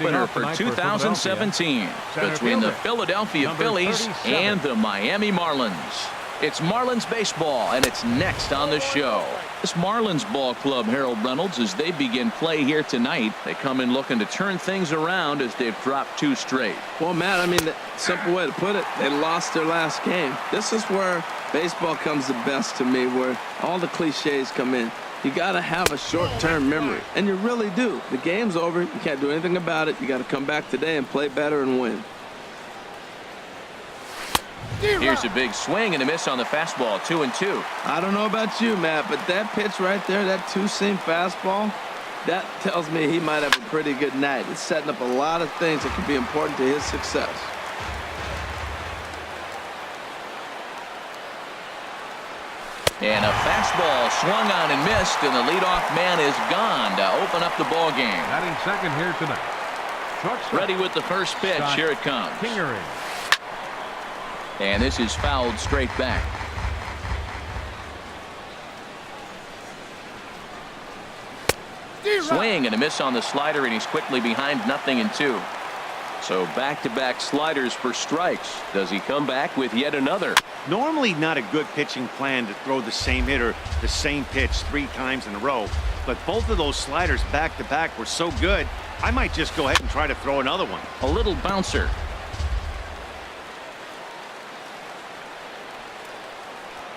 Winner for 2017 between the Philadelphia Phillies and the Miami Marlins. It's Marlins baseball, and it's next on the show. This Marlins ball club, Harold Reynolds, as they begin play here tonight, they come in looking to turn things around as they've dropped 2 straight. Well, Matt, I mean, the simple way to put it, they lost their last game. This is where baseball comes the best to me, where all the cliches come in. You got to have a short-term memory, and you really do. The game's over. You can't do anything about it. You got to come back today and play better and win. Here's a big swing and a miss on the fastball, 2-2. I don't know about you, Matt, but that pitch right there, that two-seam fastball, that tells me he might have a pretty good night. It's setting up a lot of things that could be important to his success. And a fastball swung on and missed, and the leadoff man is gone to open up the ball game. Batting second here tonight. Ready with the first pitch. Here it comes. Kingery. And this is fouled straight back. Swing and a miss on the slider, and he's quickly behind 0-2. So back-to-back sliders for strikes. Does he come back with yet another? Normally not a good pitching plan to throw the same hitter the same pitch 3 times in a row, but both of those sliders back-to-back were so good, I might just go ahead and try to throw another one. A little bouncer.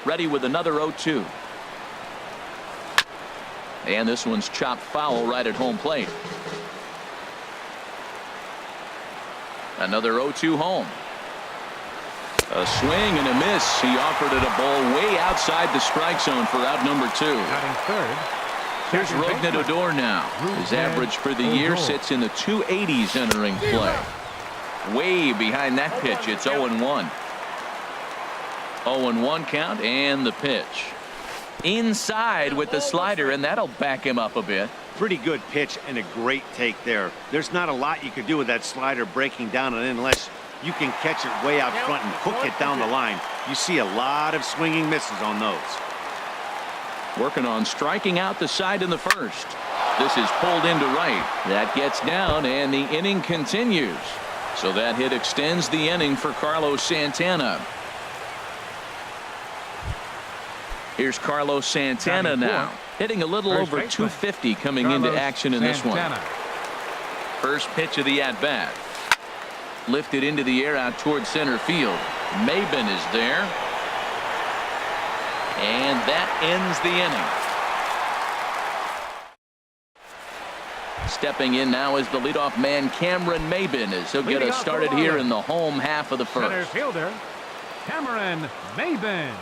Ready with another 0-2. And this one's chopped foul right at home plate. Another 0-2 home. A swing and a miss. He offered it a ball way outside the strike zone for out number 2. Batting third. Here's Rougned Odor now. His average for the year sits in the 280s entering play. Way behind that pitch. It's 0-1. 0-1 count, and the pitch. Inside with the slider, and that'll back him up a bit. Pretty good pitch and a great take there. There's not a lot you can do with that slider breaking down and in unless you can catch it way out front and hook it down the line. You see a lot of swinging misses on those. Working on striking out the side in the first. This is pulled into right. That gets down, and the inning continues. So that hit extends the inning for Carlos Santana. Here's Carlos Santana now, hitting a little over 250 coming into action in this one. First pitch of the at-bat. Lifted into the air out towards center field. Maben is there. And that ends the inning. Stepping in now is the leadoff man, Cameron Maben, as he'll get us started here in the home half of the first. Center fielder, Cameron Maben.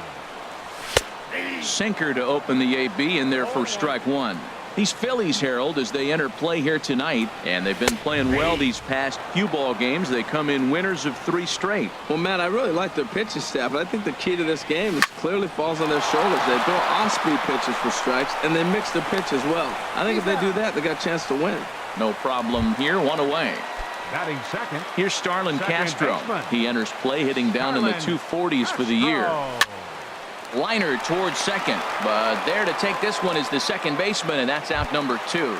Sinker to open the AB in there for strike 1. These Phillies, Harold, as they enter play here tonight, and they've been playing well these past few ball games. They come in winners of 3 straight. Well, Matt, I really like their pitching staff, but I think the key to this game is clearly falls on their shoulders. They throw off-speed pitches for strikes, and they mix the pitch as well. I think if they do that, they got a chance to win. No problem here. 1 away. Batting second. Here's Starlin Castro. He enters play hitting down in the 240s for the year. Liner towards second, but there to take this one is the second baseman, and that's out number 2.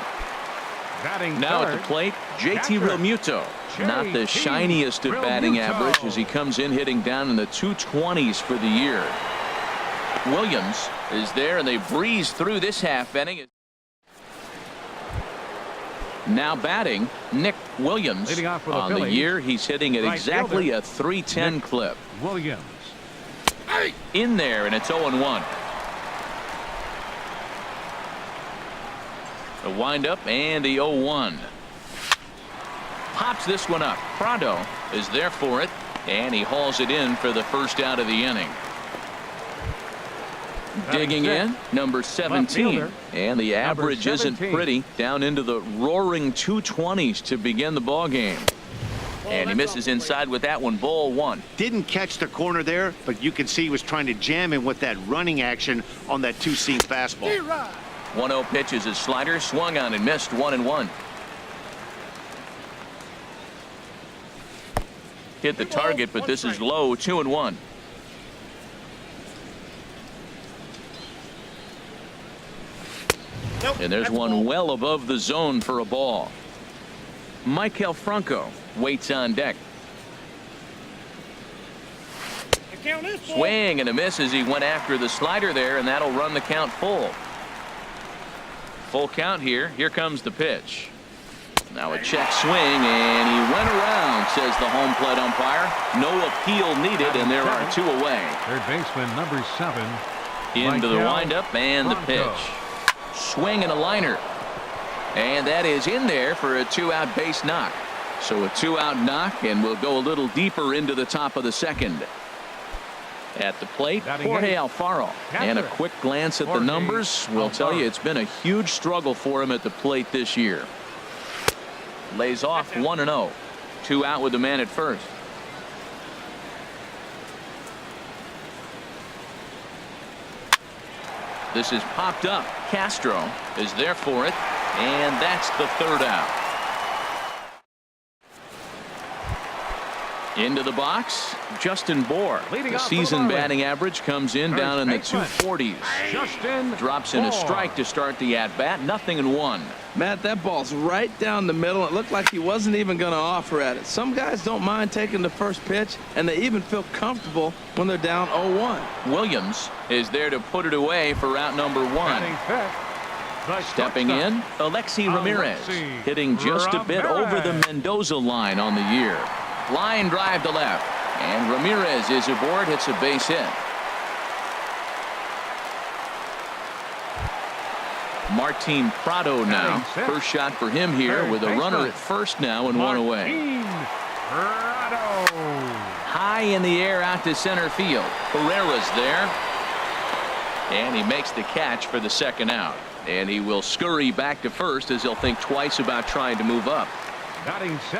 Now at the plate, JT Realmuto. Not the shiniest of batting average as he comes in hitting down in the 220s for the year. Williams is there, and they breeze through this half inning. Now batting, Nick Williams. On the year, he's hitting at exactly a .310 clip. Williams. In there, and it's 0-1. The windup and the 0-1. Pops this one up. Prado is there for it, and he hauls it in for the first out of the inning. Digging in, number 17, and the average isn't pretty, down into the roaring 220s to begin the ball game. And he misses inside with that one. Ball 1. Didn't catch the corner there, but you can see he was trying to jam him with that running action on that 2-seam fastball. 1-0 pitch is his slider, swung on and missed. 1-1. Hit the target, but this is low. 2-1. And there's one well above the zone for a ball. Maikel Franco waits on deck. Swing and a miss as he went after the slider there, and that'll run the count full. Full count here. Here comes the pitch. Now a check swing, and he went around, says the home plate umpire. No appeal needed, and there are 2 away. Third baseman, number 7. Into the windup and the pitch. Swing and a liner. And that is in there for a 2-out base knock. So a 2-out knock, and we'll go a little deeper into the top of the second. At the plate, Jorge Alfaro. And a quick glance at the numbers will tell you it's been a huge struggle for him at the plate this year. Lays off 1-0. 2 out with the man at first. This is popped up. Castro is there for it, and that's the 3rd out. Into the box, Justin Bour. The season batting average comes in down in the 240s. Drops in a strike to start the at-bat. 0-1. Matt, that ball's right down the middle. It looked like he wasn't even going to offer at it. Some guys don't mind taking the first pitch, and they even feel comfortable when they're down 0-1. Williams is there to put it away for out number 1. Stepping in, Alexi Ramirez, hitting just a bit over the Mendoza line on the year. Line drive to left, and Ramirez is aboard, hits a base hit. Martin Prado now. First shot for him here with a runner at first now and 1 away. High in the air out to center field. Herrera's there. And he makes the catch for the 2nd out. And he will scurry back to first as he'll think twice about trying to move up.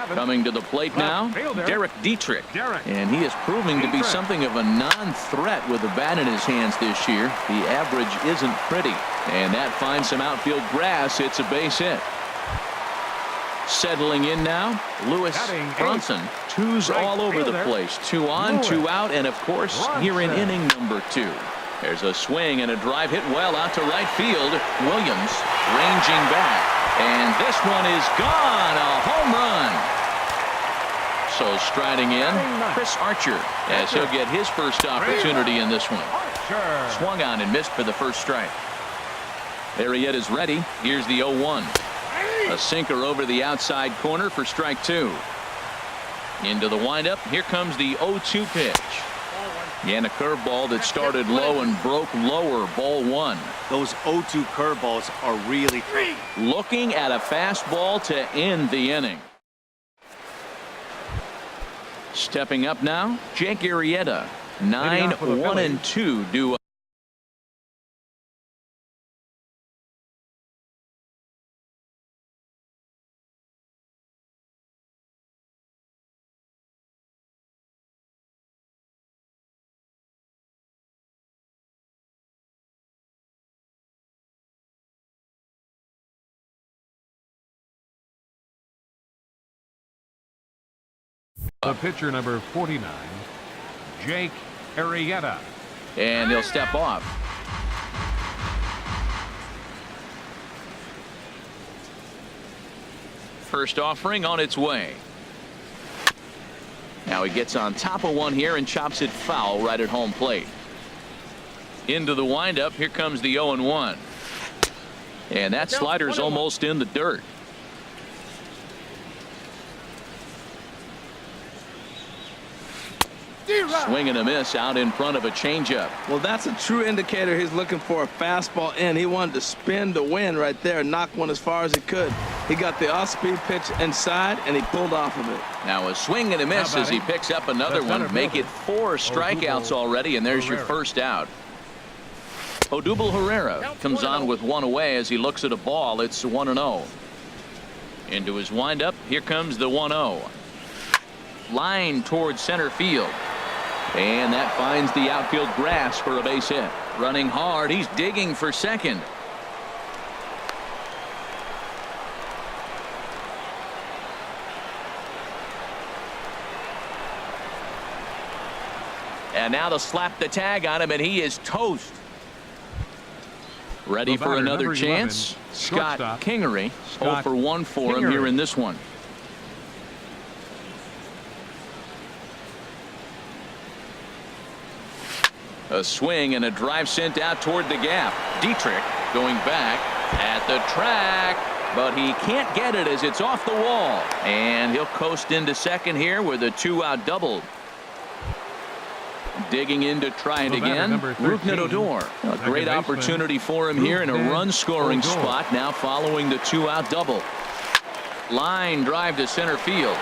Coming to the plate now, Derek Dietrich. And he is proving to be something of a non-threat with the bat in his hands this year. The average isn't pretty. And that finds some outfield grass. It's a base hit. Settling in now, Lewis Bronson. 2s all over the place. 2 on, 2 out, and of course, here in inning number 2. There's a swing and a drive hit well out to right field. Williams ranging back. And this one is gone. A home run. So striding in, Chris Archer, as he'll get his first opportunity in this one. Swung on and missed for the first strike. Arrieta is ready. Here's the 0-1. A sinker over the outside corner for strike 2. Into the windup. Here comes the 0-2 pitch. And a curveball that started low and broke lower. Ball 1. Those 0-2 curveballs are really looking at a fastball to end the inning. Stepping up now, Jake Arrieta. 9-1-2 due. The pitcher number 49, Jake Arrieta. And he'll step off. First offering on its way. Now he gets on top of one here and chops it foul right at home plate. Into the windup. Here comes the 0-1. And that slider's almost in the dirt. Swing and a miss out in front of a changeup. Well, that's a true indicator he's looking for a fastball in. He wanted to spin to win right there, knock one as far as he could. He got the off-speed pitch inside, and he pulled off of it. Now a swing and a miss as he picks up another one. Make it 4 strikeouts already, and there's your first out. Odubel Herrera comes on with 1 away as he looks at a ball. It's 1-0. Into his windup. Here comes the 1-0. Line towards center field. And that finds the outfield grass for a base hit. Running hard. He's digging for second. And now they'll slap the tag on him, and he is toast. Ready for another chance. Scott Kingery. 0 for 1 for him here in this one. A swing and a drive sent out toward the gap. Dietrich going back at the track, but he can't get it as it's off the wall. And he'll coast into second here with a 2-out double. Digging in to try it again. Rougned Odor. A great opportunity for him here in a run-scoring spot. Now following the 2-out double. Line drive to center field.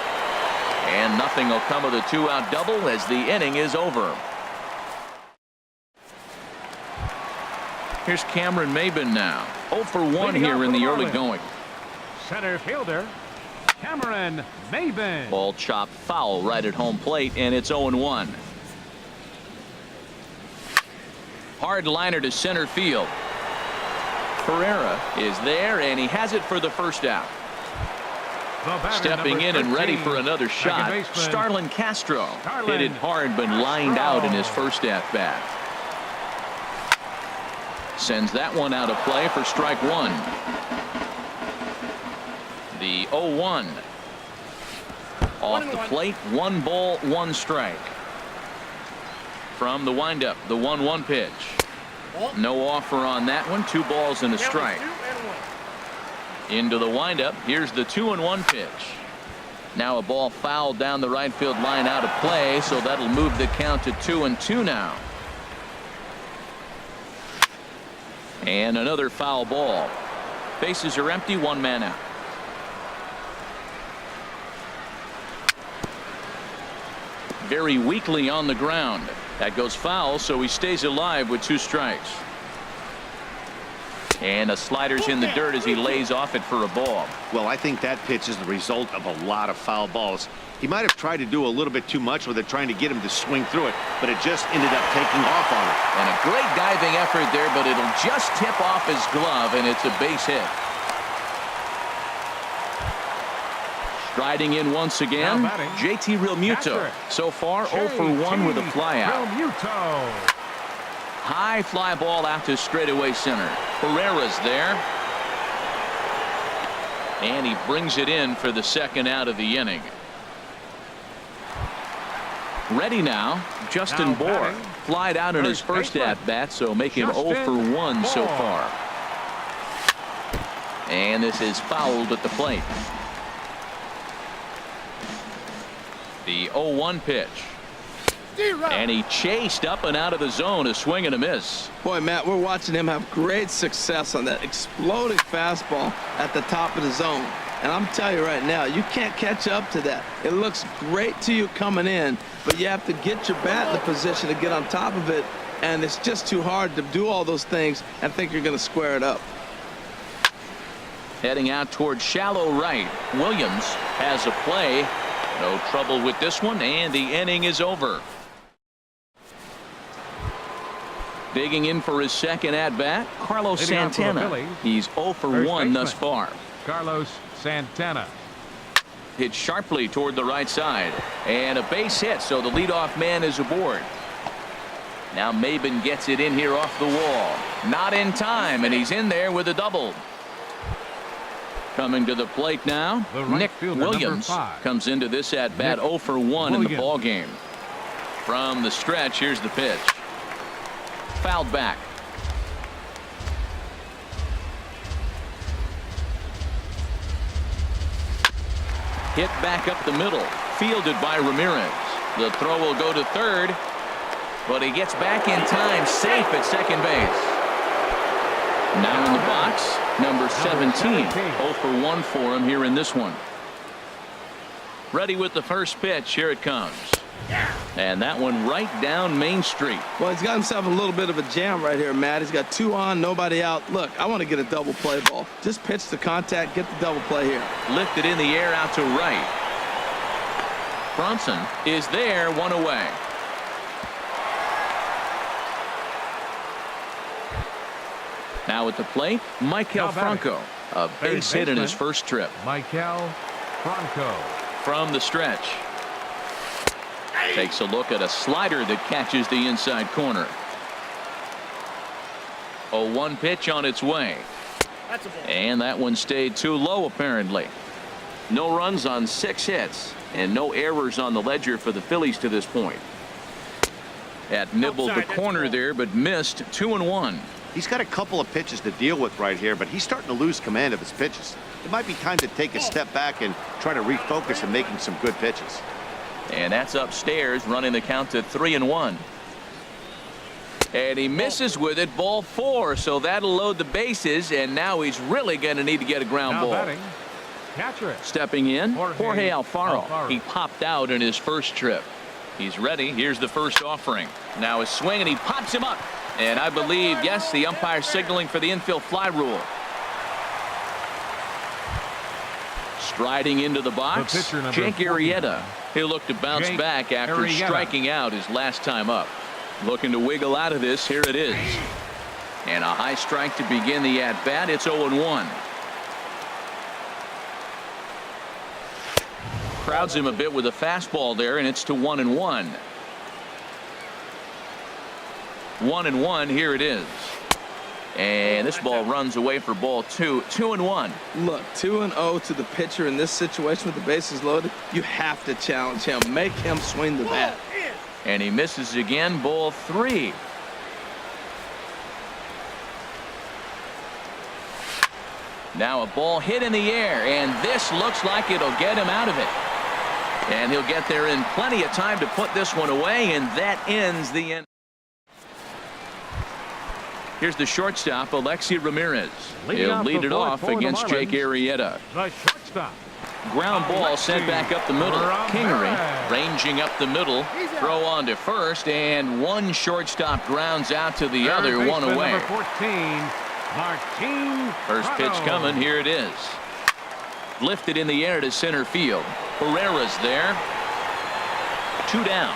And nothing will come of the 2-out double as the inning is over. Here's Cameron Maybin now. 0 for 1 here in the early going. Center fielder Cameron Maybin. Ball chopped foul right at home plate, and it's 0-1. Hard liner to center field. Pereira is there, and he has it for the first out. Stepping in and ready for another shot. Starlin Castro hit it hard but lined out in his first at bat. Sends that one out of play for strike one. The 0-1. Off the plate, 1 ball, 1 strike. From the windup, the 1-1 pitch. No offer on that one. 2 balls and a strike. Into the windup. Here's the 2-1 pitch. Now a ball fouled down the right field line out of play, so that'll move the count to 2-2 now. And another foul ball. Bases are empty, 1 man out. Very weakly on the ground. That goes foul, so he stays alive with 2 strikes. And a slider's in the dirt as he lays off it for a ball. Well, I think that pitch is the result of a lot of foul balls. He might have tried to do a little bit too much with it, trying to get him to swing through it, but it just ended up taking off on him. And a great diving effort there, but it'll just tip off his glove, and it's a base hit. Striding in once again, JT Realmuto. So far, 0 for 1 with a flyout. High fly ball out to straightaway center. Pereira's there. And he brings it in for the second out of the inning. Ready now, Justin Bour. Flied out in his first at-bat, so make him 0 for 1 so far. And this is fouled at the plate. The 0-1 pitch. And he chased up and out of the zone, a swing and a miss. Boy, Matt, we're watching him have great success on that exploding fastball at the top of the zone. And I'm telling you right now, you can't catch up to that. It looks great to you coming in, but you have to get your bat in the position to get on top of it. And it's just too hard to do all those things and think you're going to square it up. Heading out towards shallow right. Williams has a play. No trouble with this one, and the inning is over. Digging in for his second at-bat, Carlos Santana. He's 0 for 1 thus far. Carlos Santana. Hit sharply toward the right side. And a base hit, so the leadoff man is aboard. Now Maybin gets it in here off the wall. Not in time, and he's in there with a double. Coming to the plate now, Nick Williams comes into this at-bat 0 for 1 in the ball game. From the stretch, here's the pitch. Fouled back. Hit back up the middle, fielded by Ramirez. The throw will go to third, but he gets back in time, safe at second base. Now in the box, number 17. 0 for 1 for him here in this one. Ready with the first pitch. Here it comes. And that one right down Main Street. Well, he's got himself a little bit of a jam right here, Matt. He's got 2 on, nobody out. Look, I want to get a double play ball. Just pitch the contact, get the double play here. Lifted in the air out to right. Bronson is there, 1 away. Now at the plate, Michael Franco. A base hit in his first trip. Michael Franco. From the stretch. Takes a look at a slider that catches the inside corner. 0-1 pitch on its way. And that one stayed too low apparently. No runs on 6 hits and no errors on the ledger for the Phillies to this point. That nibbled the corner there, but missed. 2-1. He's got a couple of pitches to deal with right here, but he's starting to lose command of his pitches. It might be time to take a step back and try to refocus on making some good pitches. And that's upstairs, running the count to 3-1. And he misses with it, ball 4, so that'll load the bases, and now he's really going to need to get a ground ball. Batting, catcher. Stepping in, Jorge Alfaro. Alfaro. He popped out in his first trip. He's ready. Here's the first offering. Now a swing, and he pops him up. And I believe, yes, the umpire signaling for the infield fly rule. Striding into the box, Jake Arrieta. He'll look to bounce back after striking out his last time up. Looking to wiggle out of this. Here it is. And a high strike to begin the at-bat. It's 0-1. Crowds him a bit with a fastball there, and it's to 1-1. 1-1. Here it is. And this ball runs away for ball 2. 2-1. Look, 2-0 to the pitcher in this situation with the bases loaded. You have to challenge him. Make him swing the bat. And he misses again. Ball 3. Now a ball hit in the air, and this looks like it'll get him out of it. And he'll get there in plenty of time to put this one away, and that ends the end. Here's the shortstop, Alexi Ramirez. He'll lead it off against Jake Arrieta. The shortstop. Ground ball sent back up the middle. Kingery ranging up the middle. Throw on to first, and one shortstop grounds out to the other, one away. Number 14, Martin. First pitch coming. Here it is. Lifted in the air to center field. Herrera's there. 2 down.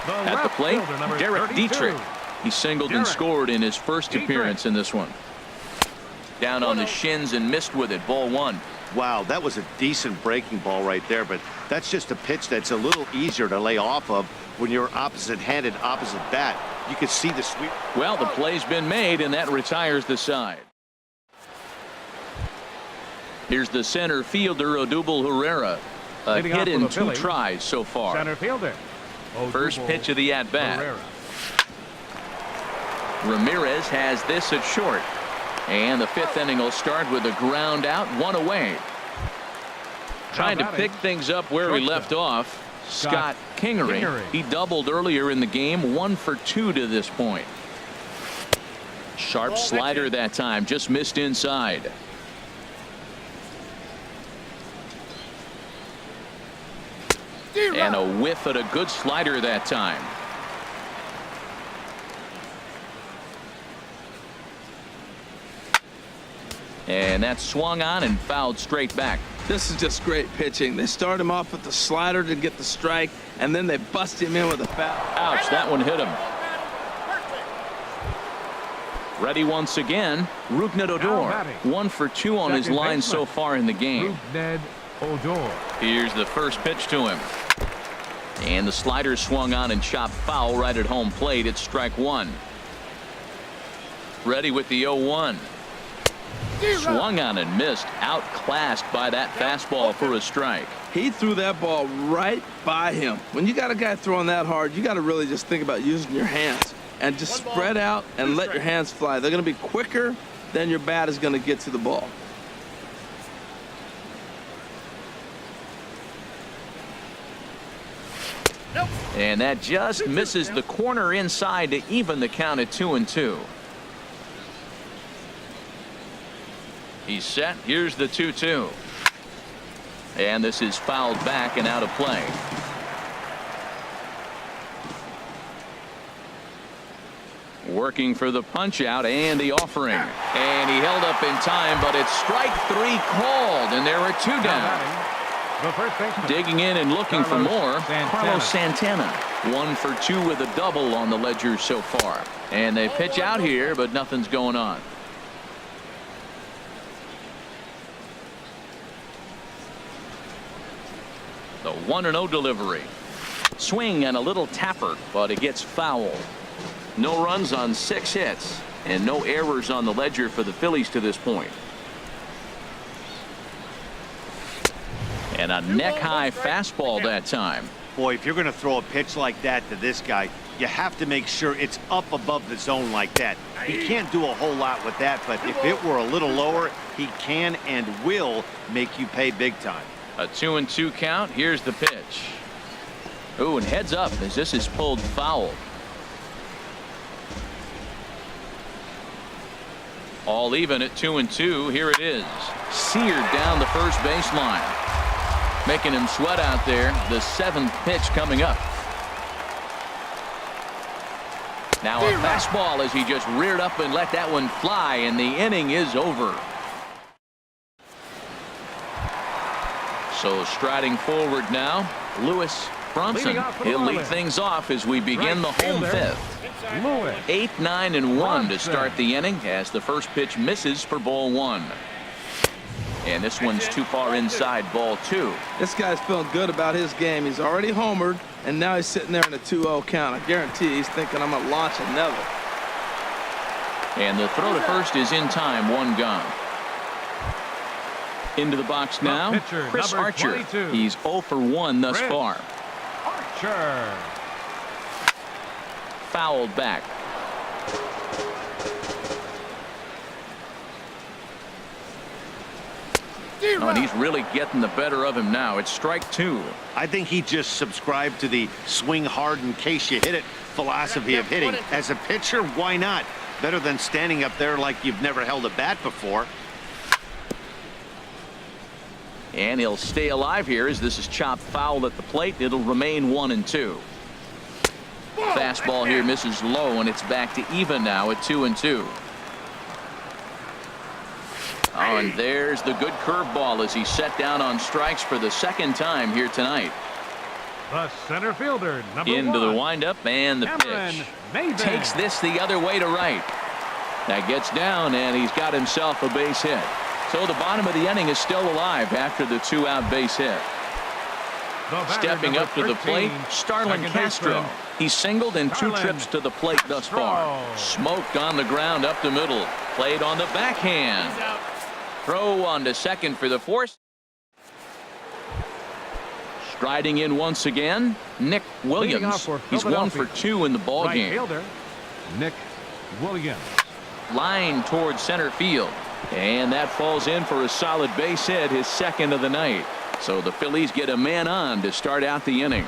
At the plate, Derek Dietrich. He singled and scored in his first appearance in this one. Down on the shins and missed with it. Ball 1. Wow, that was a decent breaking ball right there, but that's just a pitch that's a little easier to lay off of when you're opposite-handed, opposite bat. You can see the sweep. Well, the play's been made, and that retires the side. Here's the center fielder, Odubel Herrera. A hit in 2 tries so far. Center fielder. First pitch of the at-bat. Ramirez has this at short. And the 5th inning will start with a ground out, 1 away. Trying to pick things up where we left off, Scott Kingery. He doubled earlier in the game, 1 for 2 to this point. Sharp slider that time, just missed inside. And a whiff at a good slider that time. And that's swung on and fouled straight back. This is just great pitching. They start him off with the slider to get the strike, and then they bust him in with a foul. Ouch, that one hit him. Ready once again, Rougned Odor. 1 for 2 on his line so far in the game. Rougned Odor. Here's the first pitch to him. And the slider swung on and chopped foul right at home plate. It's strike 1. Ready with the 0-1. Swung on and missed. Outclassed by that fastball for a strike. He threw that ball right by him. When you got a guy throwing that hard, you got to really just think about using your hands and just spread out and let your hands fly. They're going to be quicker than your bat is going to get to the ball. And that just misses the corner inside to even the count at 2-2. He's set. Here's the 2-2. And this is fouled back and out of play. Working for the punch out and the offering. And he held up in time, but it's strike 3 called, and there are 2 down. Digging in and looking for more, Carlos Santana. 1 for 2 with a double on the ledger so far. And they pitch out here, but nothing's going on. The 1-0 delivery. Swing and a little tapper, but it gets foul. No runs on 6 hits, and no errors on the ledger for the Phillies to this point. And a neck-high fastball that time. Boy, if you're going to throw a pitch like that to this guy, you have to make sure it's up above the zone like that. He can't do a whole lot with that, but if it were a little lower, he can and will make you pay big time. A 2-2 count. Here's the pitch. Ooh, and heads up as this is pulled foul. All even at 2-2. Here it is. Seared down the first baseline. Making him sweat out there. The 7th pitch coming up. Now a fastball as he just reared up and let that one fly, and the inning is over. So striding forward now, Lewis Bronson. He'll lead things off as we begin the home 5th. 8, 9, and 1 to start the inning as the first pitch misses for ball 1. And this one's too far inside, ball 2. This guy's feeling good about his game. He's already homered, and now he's sitting there in a 2-0 count. I guarantee he's thinking I'm going to launch another. And the throw to first is in time, 1 gone. Into the box now, Chris Archer. 22. He's 0 for 1 thus far. Archer. Fouled back. Oh, and he's really getting the better of him now. It's strike 2. I think he just subscribed to the swing hard in case you hit it philosophy of hitting. As a pitcher, why not? Better than standing up there like you've never held a bat before. And he'll stay alive here as this is chopped foul at the plate. It'll remain 1-2. Fastball here misses low, and it's back to even now at 2-2. Oh, and there's the good curveball as he's set down on strikes for the 2nd time here tonight. The center fielder, number 1. Into the windup and the pitch. Takes this the other way to right. That gets down, and he's got himself a base hit. So the bottom of the inning is still alive after the 2-out base hit. Stepping up to the plate, Starlin Castro. He's singled in 2 trips to the plate thus far. Smoked on the ground up the middle. Played on the backhand. Throw on to second for the force. Striding in once again, Nick Williams. He's 1 for 2 in the ballgame. Nick Williams. Line towards center field. And that falls in for a solid base hit, his 2nd of the night. So the Phillies get a man on to start out the inning.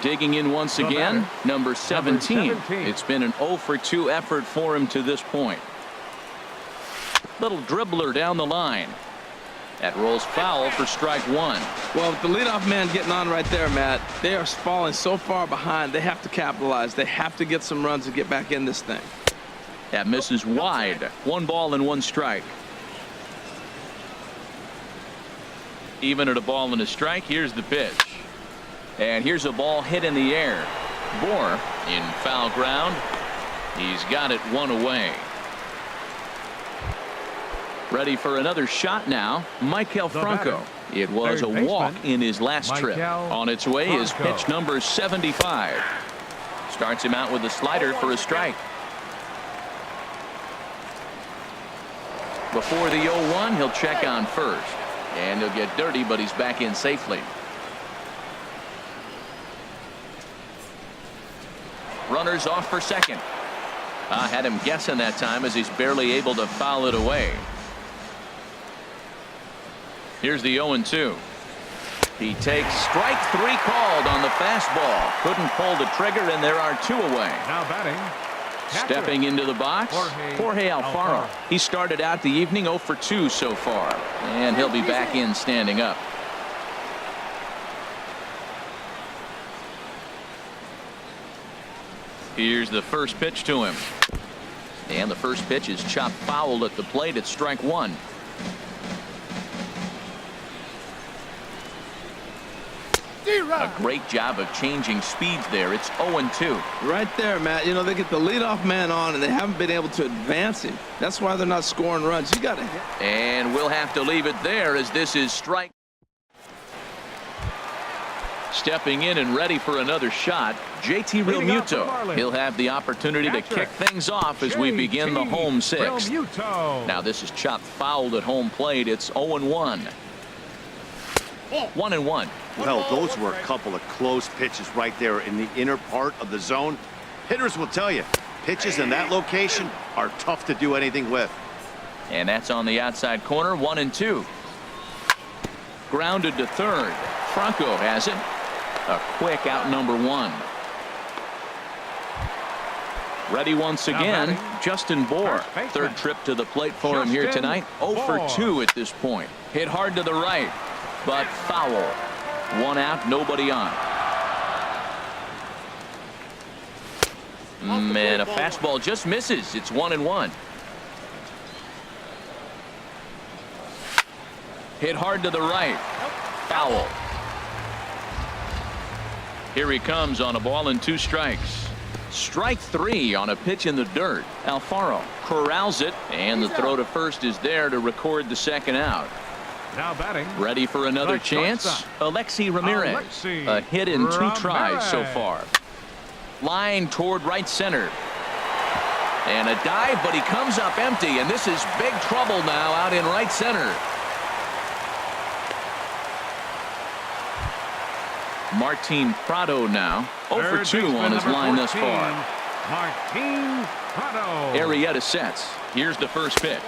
Digging in once again, number 17. It's been an 0 for 2 effort for him to this point. Little dribbler down the line. That rolls foul for strike 1. Well, with the leadoff man getting on right there, Matt, they are falling so far behind. They have to capitalize. They have to get some runs to get back in this thing. That misses wide. 1 ball and 1 strike. Even at a ball and a strike. Here's the pitch. And here's a ball hit in the air. Bohr in foul ground. He's got it 1 away. Ready for another shot now. Maikel Franco. It was a walk in his last trip. On its way is pitch number 75. Starts him out with a slider for a strike. Before the 0-1, he'll check on first. And he'll get dirty, but he's back in safely. Runners off for second. Had him guessing that time as he's barely able to foul it away. Here's the 0-2. He takes strike 3 called on the fastball. Couldn't pull the trigger, and there are 2 away. Now batting. Stepping into the box, Jorge Alfaro. He started out the evening 0 for 2 so far, and he'll be back in standing up. Here's the first pitch to him. And the first pitch is chopped foul at the plate at strike 1. A great job of changing speeds there. It's 0-2. Right there, Matt. You know, they get the leadoff man on, and they haven't been able to advance him. That's why they're not scoring runs. You got to hit. And we'll have to leave it there as this is strike. Stepping in and ready for another shot, JT Realmuto. He'll have the opportunity to kick things off as we begin the home 6th. Now this is chopped foul at home plate. It's 0-1. 1-1. Well, those were a couple of close pitches right there in the inner part of the zone. Hitters will tell you, pitches in that location are tough to do anything with. And that's on the outside corner. 1-2. Grounded to third. Franco has it. A quick out, number 1. Ready once again, Justin Bour. Third trip to the plate for him here tonight. 0 for 2 at this point. Hit hard to the right, but foul. 1 out, nobody on. And a fastball just misses. It's 1-1. Hit hard to the right. Foul. Here he comes on a ball and 2 strikes. Strike 3 on a pitch in the dirt. Alfaro corrals it, and the throw to first is there to record the second out. Now batting. Ready for another chance. Alexi Ramirez. A hit in 2 tries so far. Line toward right center. And a dive, but he comes up empty, and this is big trouble now out in right center. Martin Prado now 0 for 2 on his line thus far. Martin Prado. Arrieta sets. Here's the first pitch.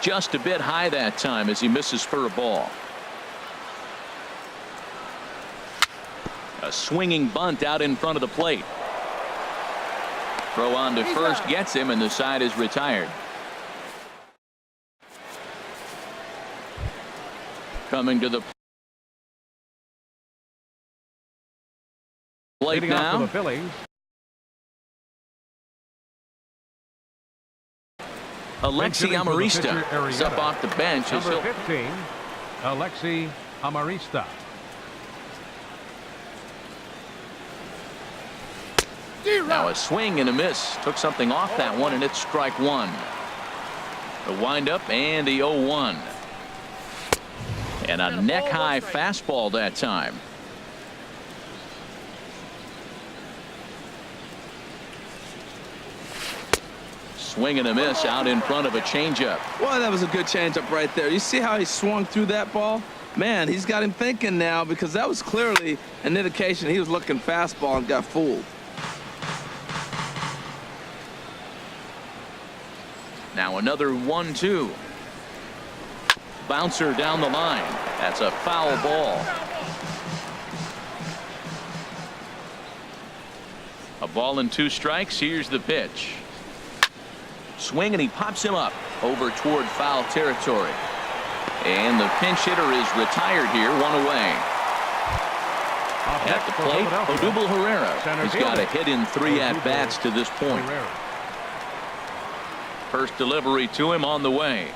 Just a bit high that time as he misses for a ball. A swinging bunt out in front of the plate. Throw on to first gets him, and the side is retired. Coming to the plate now. For the Phillies. Alexi Amarista is up off the bench. Number 15, Alexi Amarista. Now a swing and a miss. Took something off that one, and it's strike 1. The windup and the 0-1. And a neck-high fastball that time. Swing and a miss out in front of a changeup. Well, that was a good changeup right there. You see how he swung through that ball? Man, he's got him thinking now, because that was clearly an indication he was looking fastball and got fooled. Now another 1-2. Bouncer down the line. That's a foul ball. A ball and 2 strikes. Here's the pitch. Swing, and he pops him up over toward foul territory. And the pinch hitter is retired here, 1 away. At the plate, Odubel Herrera. He's got a hit in 3 at-bats to this point. First delivery to him on the way.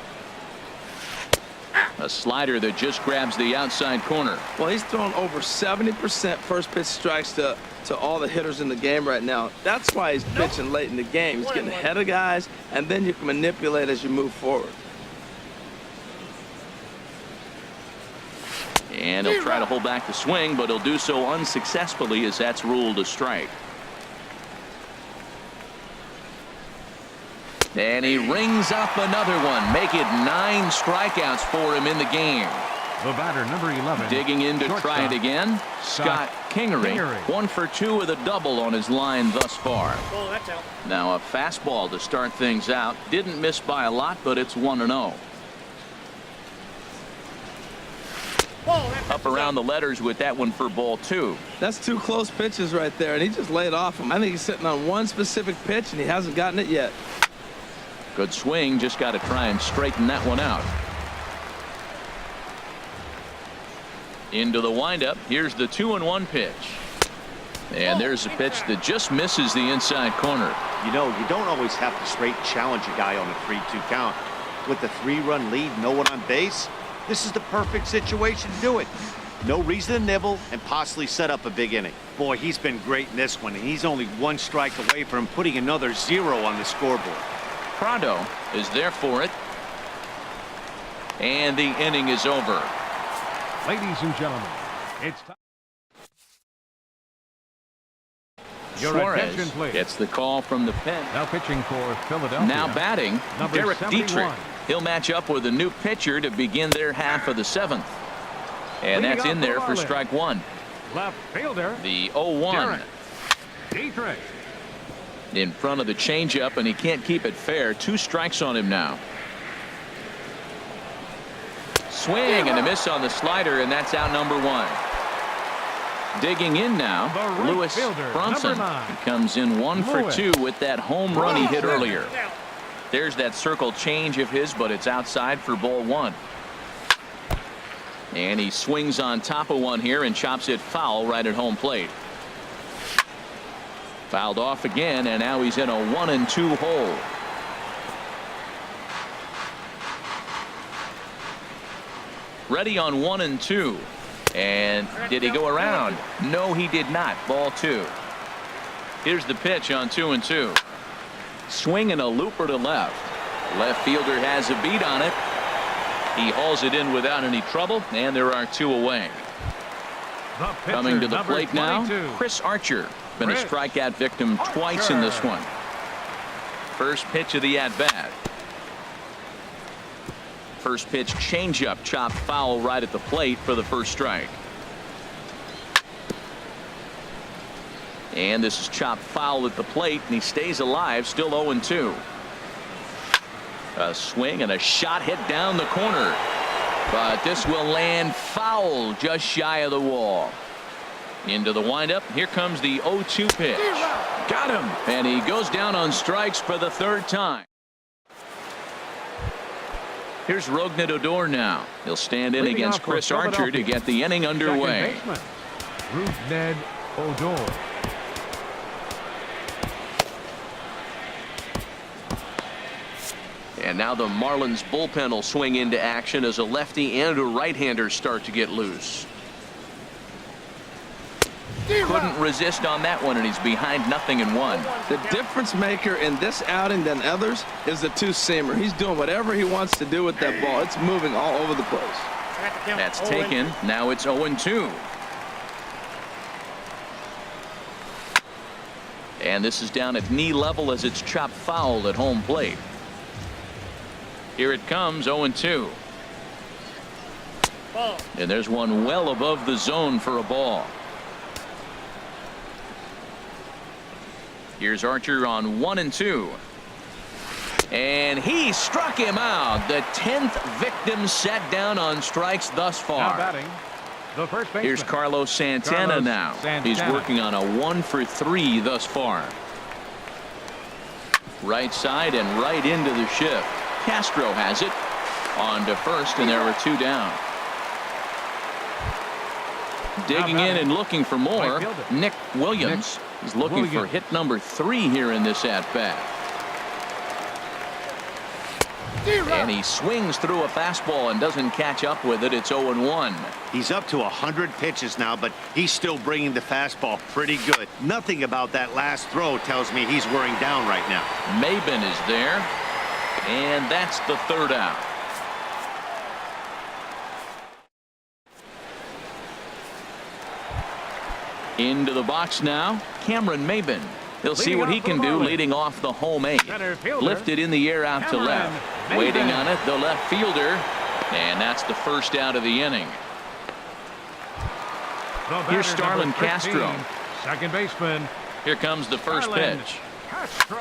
A slider that just grabs the outside corner. Well, he's thrown over 70% first pitch strikes to all the hitters in the game right now. That's why he's pitching late in the game. He's getting ahead of guys, and then you can manipulate as you move forward. And he'll try to hold back the swing, but he'll do so unsuccessfully as that's ruled a strike. And he rings up another one. Make it 9 strikeouts for him in the game. The batter, number 11. Digging in to try it again. Scott Kingery. 1 for 2 with a double on his line thus far. Oh, that's out. Now a fastball to start things out. Didn't miss by a lot, but it's 1-0. Up around the letters with that one for ball 2. That's 2 close pitches right there, and he just laid off him. I think he's sitting on one specific pitch, and he hasn't gotten it yet. Good swing. Just got to try and straighten that one out. Into the windup. Here's the 2-1 pitch. And there's a pitch that just misses the inside corner. You know, you don't always have to straight challenge a guy on a 3-2 count. With the 3-run lead, no one on base, this is the perfect situation to do it. No reason to nibble and possibly set up a big inning. Boy, he's been great in this one, and he's only 1 strike away from putting another 0 on the scoreboard. Prado is there for it. And the inning is over. Ladies and gentlemen, it's time. Suarez gets the call from the pen. Now pitching for Philadelphia. Now batting, number Derek 71. Dietrich. He'll match up with a new pitcher to begin their half of the 7th. And Leading that's off in for there for Marlins. strike one. Left fielder. The 0-1. Dietrich. In front of the changeup, and he can't keep it fair. 2 strikes on him now. Swing and a miss on the slider, and that's out number 1. Digging in now, Right Lewis fielder, Bronson. #9. He comes in 1 for Lewis 2 with that home run he hit Bronson. earlier. There's that circle change of his, but it's outside for ball 1. And he swings on top of one here and chops it foul right at home plate. Fouled off again, and now he's in a 1-2 hole. Ready on 1-2. And did he go around? No, he did not. Ball 2. Here's the pitch on 2-2. Swing and a looper to left. Left fielder has a beat on it. He hauls it in without any trouble, and there are 2 away. The pitcher, Coming to the number plate now, 22. Chris Archer. Been a Chris strikeout victim twice in this one. First pitch of the at-bat. First pitch changeup chopped foul right at the plate for the first strike. And this is chopped foul at the plate, and he stays alive, still 0-2. A swing and a shot hit down the corner. But this will land foul just shy of the wall. Into the windup. Here comes the 0-2 pitch. Got him. And he goes down on strikes for the 3rd time. Here's Rougned Odor now. He'll stand in Leading against off for Chris Archer to get the inning underway. Second baseman, Rougned Odor. And now the Marlins bullpen will swing into action as a lefty and a right-hander start to get loose. Couldn't resist on that one, and he's behind 0-1. The difference maker in this outing than others is the 2-seamer. He's doing whatever he wants to do with that ball. It's moving all over the place. That's taken. Now it's 0-2. And this is down at knee level as it's chopped foul at home plate. Here it comes, 0-2. And there's one well above the zone for a ball. Here's Archer on 1-2. And he struck him out. The 10th victim set down on strikes thus Now far. batting, the first baseman. Here's Carlos Santana Carlos now. Santana. He's working on a 1 for 3 thus far. Right side and right into the shift. Castro has it on to first, and there were 2 down. Digging in and looking for more, Nick Williams. He's looking for hit number 3 here in this at-bat. And he swings through a fastball and doesn't catch up with it. It's 0-1. He's up to 100 pitches now, but he's still bringing the fastball pretty good. Nothing about that last throw tells me he's wearing down right now. Maben is there, and that's the 3rd out. Into the box now, Cameron Maben. He'll see what he can do leading off the home 8. Lifted in the air out to left. Waiting on it, the left fielder. And that's the first out of the inning. Here's Starlin Castro. Second baseman. Here comes the first Starlin pitch. Castro.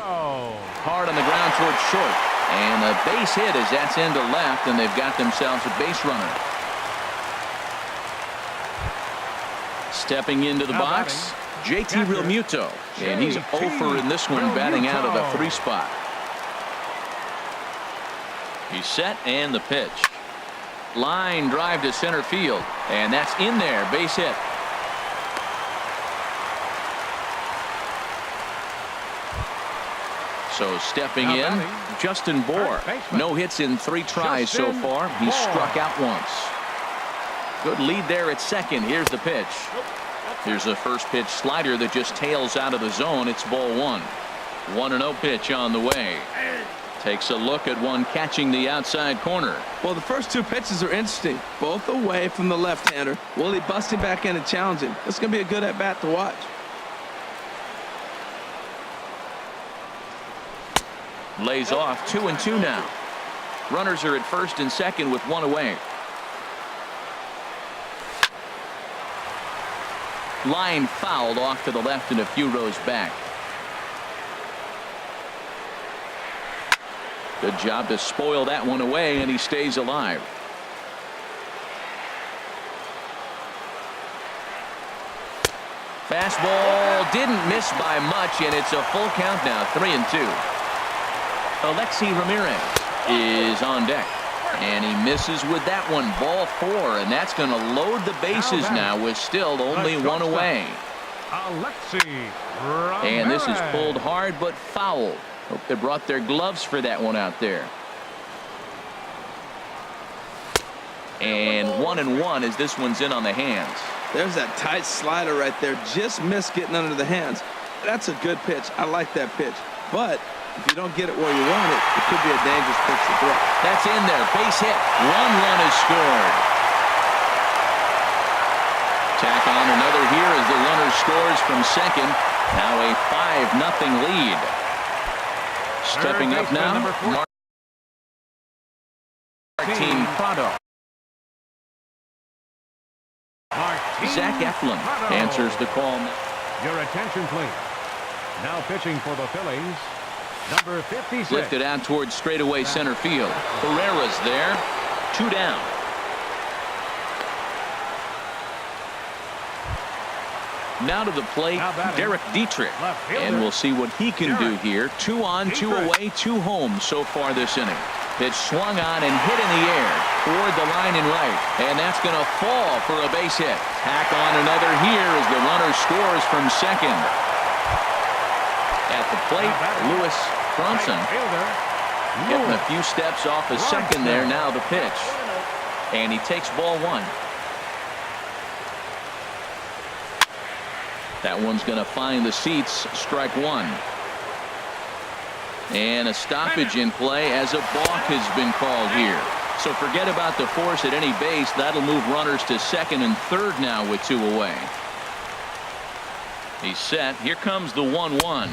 Hard on the ground towards short. And a base hit as that's into left, and they've got themselves a base runner. Stepping into the box, JT Realmuto. And he's 0 for in this one, batting out of the 3 spot. He's set, and the pitch. Line drive to center field, and that's in there, base hit. So stepping in, Justin Bour. No hits in 3 tries so far. He's struck out once. Good lead there at second. Here's the pitch. Here's the first pitch slider that just tails out of the zone. It's ball 1. 1-0 pitch on the way. Takes a look at one catching the outside corner. Well, the first 2 pitches are interesting. Both away from the left-hander. Will he bust him back in and challenge him? It's going to be a good at-bat to watch. Lays off 2-2 now. Runners are at first and second with 1 away. Line fouled off to the left and a few rows back. Good job to spoil that one away, and he stays alive. Fastball didn't miss by much, and it's a full count now, 3-2. Alexi Ramirez is on deck, and he misses with that one. Ball 4, and that's going to load the bases now with still only one away. Alexi Ramirez. And this is pulled hard but foul. Hope they brought their gloves for that one out there. And 1-1 as this one's in on the hands. There's that tight slider right there. Just missed getting under the hands. That's a good pitch. I like that pitch. But if you don't get it where you want it, it could be a dangerous pitch to throw. That's in there. Base hit. 1 run is scored. Tack on another here as the runner scores from second. Now a 5-0 lead. Stepping up now, Martin Prado. Zach Eflin answers the call. Your attention, please. Now pitching for the Phillies, number 56. Lifted out towards straightaway center field. Herrera's there. 2 down. Now to the plate, Derek Dietrich. And we'll see what he can do here. 2 on, 2 away, 2 home so far this inning. Pitch swung on and hit in the air toward the line and right. And that's going to fall for a base hit. Tack on another here as the runner scores from second. At the plate, Lewis Bronson getting a few steps off of second there. Now the pitch. And he takes ball 1. That one's going to find the seats. Strike 1. And a stoppage in play as a balk has been called here. So forget about the force at any base. That'll move runners to second and third now with 2 away. He's set. Here comes the 1-1.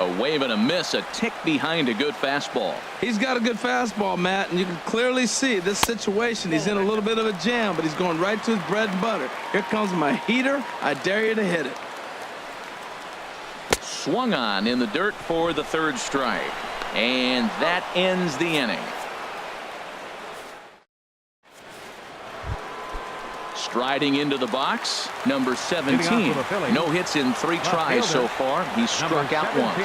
A wave and a miss, a tick behind a good fastball. He's got a good fastball, Matt, and you can clearly see this situation. He's in a little bit of a jam, but he's going right to his bread and butter. Here comes my heater. I dare you to hit it. Swung on in the dirt for the 3rd strike. And that ends the inning. Striding into the box, number 17. No hits in 3 tries so far. He's struck out once.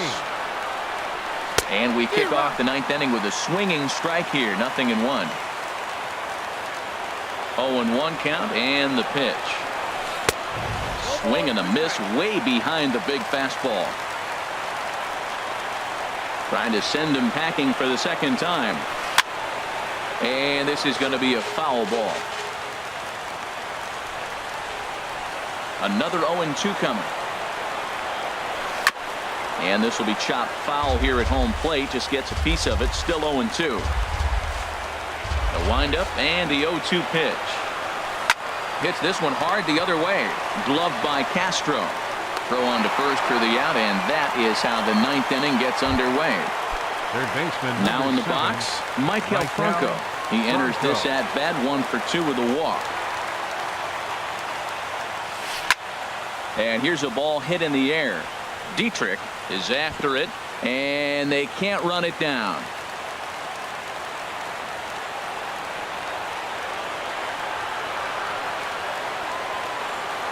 And we kick off the 9th inning with a swinging strike here. 0-1. 0-1 count and the pitch. Swing and a miss way behind the big fastball. Trying to send him packing for the 2nd time. And this is going to be a foul ball. Another 0-2 coming. And this will be chopped foul here at home plate. Just gets a piece of it. Still 0-2. The windup and the 0-2 pitch. Hits this one hard the other way. Gloved by Castro. Throw on to first for the out, and that is how the 9th inning gets underway. Third baseman now in the box, Michael Franco. He enters this at bat 1 for 2 with a walk. And here's a ball hit in the air. Dietrich is after it, and they can't run it down.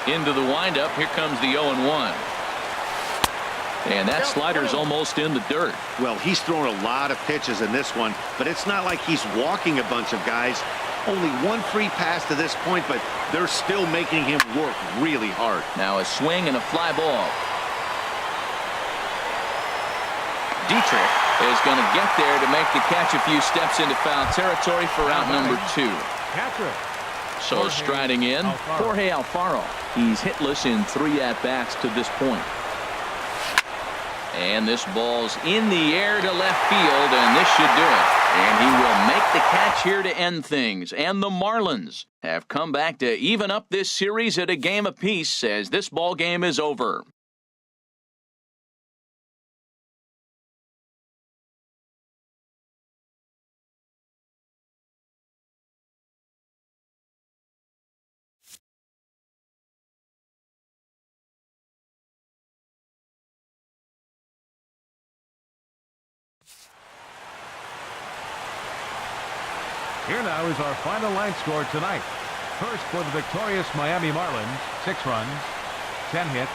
Into the windup. Here comes the 0-1. And that slider's almost in the dirt. Well, he's thrown a lot of pitches in this one, but it's not like he's walking a bunch of guys. Only 1 free pass to this point, but they're still making him work really hard. Now a swing and a fly ball. Dietrich is going to get there to make the catch a few steps into foul territory for out number 2. So striding in, Jorge Alfaro. He's hitless in 3 at-bats to this point. And this ball's in the air to left field, and this should do it. And he will make the catch here to end things. And the Marlins have come back to even up this series at a game apiece as this ball game is over. Here now is our final line score tonight. First for the victorious Miami Marlins, 6 runs, 10 hits,